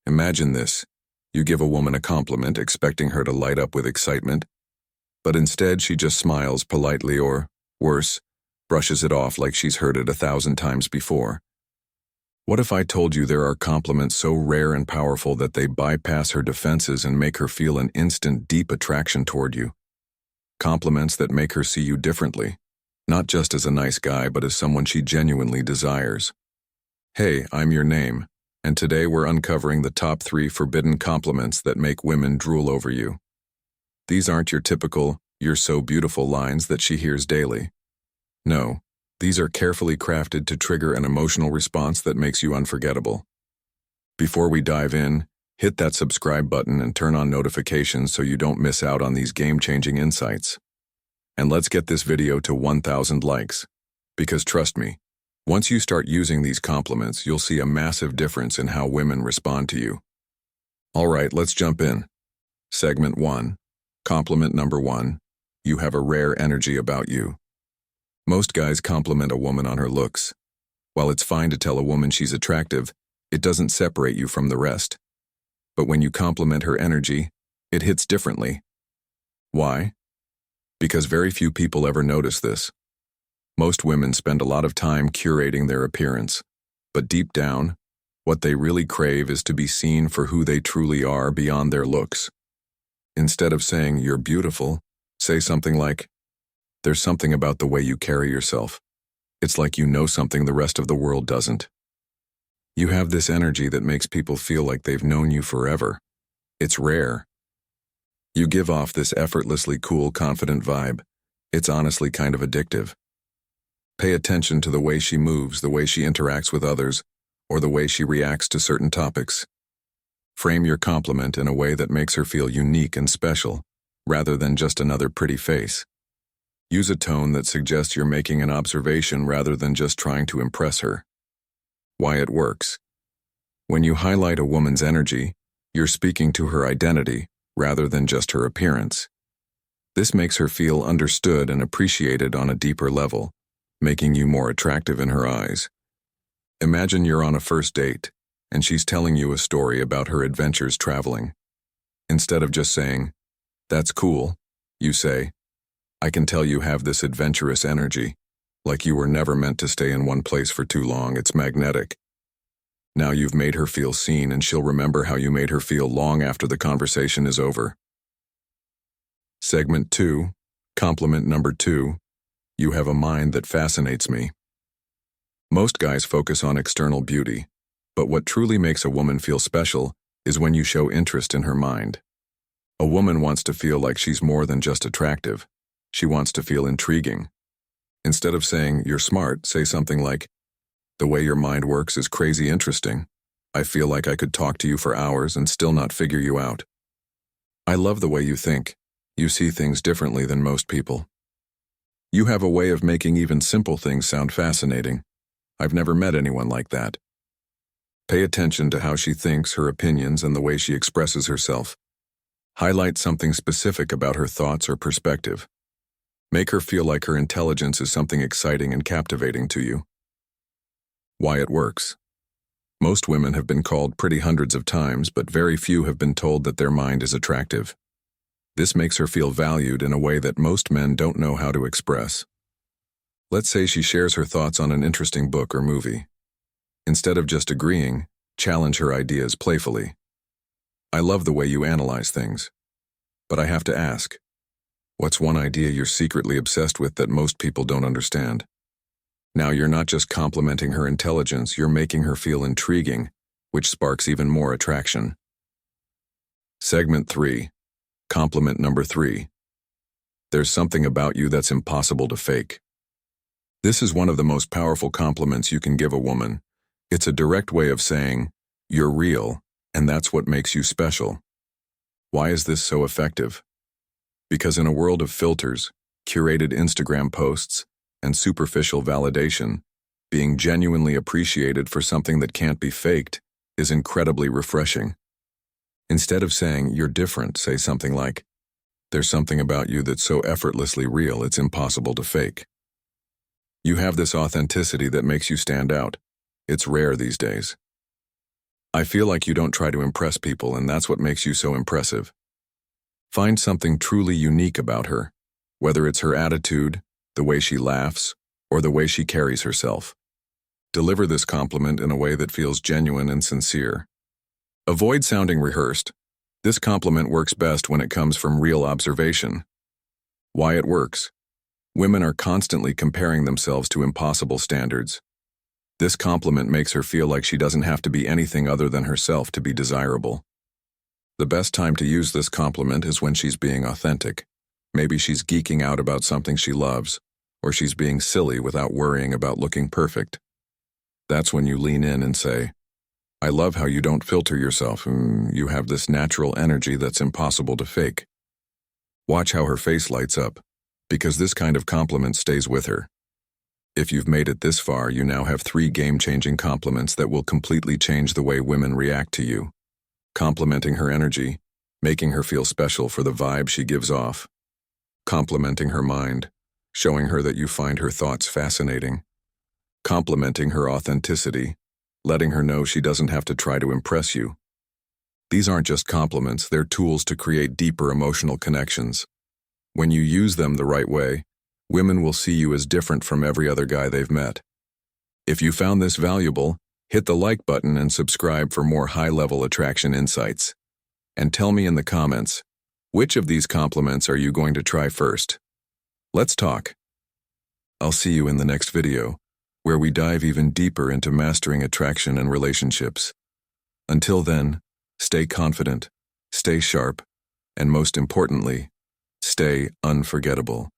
Imagine this. You give a woman a compliment expecting her to light up with excitement, but instead she just smiles politely or, worse, brushes it off like she's heard it 1,000 times before. What if I told you there are compliments so rare and powerful that they bypass her defenses and make her feel an instant deep attraction toward you? Compliments that make her see you differently, not just as a nice guy but as someone she genuinely desires. Hey, I'm your name, and today we're uncovering the top 3 forbidden compliments that make women drool over you. These aren't your typical, "you're so beautiful" lines that she hears daily. No, these are carefully crafted to trigger an emotional response that makes you unforgettable. Before we dive in, hit that subscribe button and turn on notifications so you don't miss out on these game-changing insights. And let's get this video to 1,000 likes. Because trust me, once you start using these compliments, you'll see a massive difference in how women respond to you. Alright, let's jump in. Segment 1. Compliment number 1. You have a rare energy about you. Most guys compliment a woman on her looks. While it's fine to tell a woman she's attractive, it doesn't separate you from the rest. But when you compliment her energy, it hits differently. Why? Because very few people ever notice this. Most women spend a lot of time curating their appearance, but deep down, what they really crave is to be seen for who they truly are beyond their looks. Instead of saying, "You're beautiful," say something like, "There's something about the way you carry yourself. It's like you know something the rest of the world doesn't. You have this energy that makes people feel like they've known you forever. It's rare. You give off this effortlessly cool, confident vibe. It's honestly kind of addictive." Pay attention to the way she moves, the way she interacts with others, or the way she reacts to certain topics. Frame your compliment in a way that makes her feel unique and special, rather than just another pretty face. Use a tone that suggests you're making an observation rather than just trying to impress her. Why it works. When you highlight a woman's energy, you're speaking to her identity rather than just her appearance. This makes her feel understood and appreciated on a deeper level, making you more attractive in her eyes. Imagine you're on a first date, and she's telling you a story about her adventures traveling. Instead of just saying, "That's cool," you say, "I can tell you have this adventurous energy, like you were never meant to stay in one place for too long, it's magnetic." Now you've made her feel seen, and she'll remember how you made her feel long after the conversation is over. Segment 2, compliment number 2. You have a mind that fascinates me. Most guys focus on external beauty, but what truly makes a woman feel special is when you show interest in her mind. A woman wants to feel like she's more than just attractive. She wants to feel intriguing. Instead of saying, "You're smart," say something like, "The way your mind works is crazy interesting. I feel like I could talk to you for hours and still not figure you out. I love the way you think. You see things differently than most people. You have a way of making even simple things sound fascinating. I've never met anyone like that." Pay attention to how she thinks, her opinions, and the way she expresses herself. Highlight something specific about her thoughts or perspective. Make her feel like her intelligence is something exciting and captivating to you. Why it works. Most women have been called pretty hundreds of times, but very few have been told that their mind is attractive. This makes her feel valued in a way that most men don't know how to express. Let's say she shares her thoughts on an interesting book or movie. Instead of just agreeing, challenge her ideas playfully. "I love the way you analyze things. But I have to ask, what's one idea you're secretly obsessed with that most people don't understand?" Now you're not just complimenting her intelligence, you're making her feel intriguing, which sparks even more attraction. Segment 3. Compliment number 3. There's something about you that's impossible to fake. This is one of the most powerful compliments you can give a woman. It's a direct way of saying, "You're real, and that's what makes you special." Why is this so effective? Because in a world of filters, curated Instagram posts, and superficial validation, being genuinely appreciated for something that can't be faked is incredibly refreshing. Instead of saying, "You're different," say something like, "There's something about you that's so effortlessly real it's impossible to fake." You have this authenticity that makes you stand out. It's rare these days. I feel like you don't try to impress people, and that's what makes you so impressive. Find something truly unique about her, whether it's her attitude, the way she laughs, or the way she carries herself. Deliver this compliment in a way that feels genuine and sincere. Avoid sounding rehearsed. This compliment works best when it comes from real observation. Why it works. Women are constantly comparing themselves to impossible standards. This compliment makes her feel like she doesn't have to be anything other than herself to be desirable. The best time to use this compliment is when she's being authentic. Maybe she's geeking out about something she loves, or she's being silly without worrying about looking perfect. That's when you lean in and say, "I love how you don't filter yourself. You have this natural energy that's impossible to fake." Watch how her face lights up, because this kind of compliment stays with her. If you've made it this far, you now have 3 game-changing compliments that will completely change the way women react to you. Complimenting her energy, making her feel special for the vibe she gives off. Complimenting her mind, showing her that you find her thoughts fascinating. Complimenting her authenticity, letting her know she doesn't have to try to impress you. These aren't just compliments, they're tools to create deeper emotional connections. When you use them the right way, women will see you as different from every other guy they've met. If you found this valuable, hit the like button and subscribe for more high-level attraction insights. And tell me in the comments, which of these compliments are you going to try first? Let's talk. I'll see you in the next video, where we dive even deeper into mastering attraction and relationships. Until then, stay confident, stay sharp, and most importantly, stay unforgettable.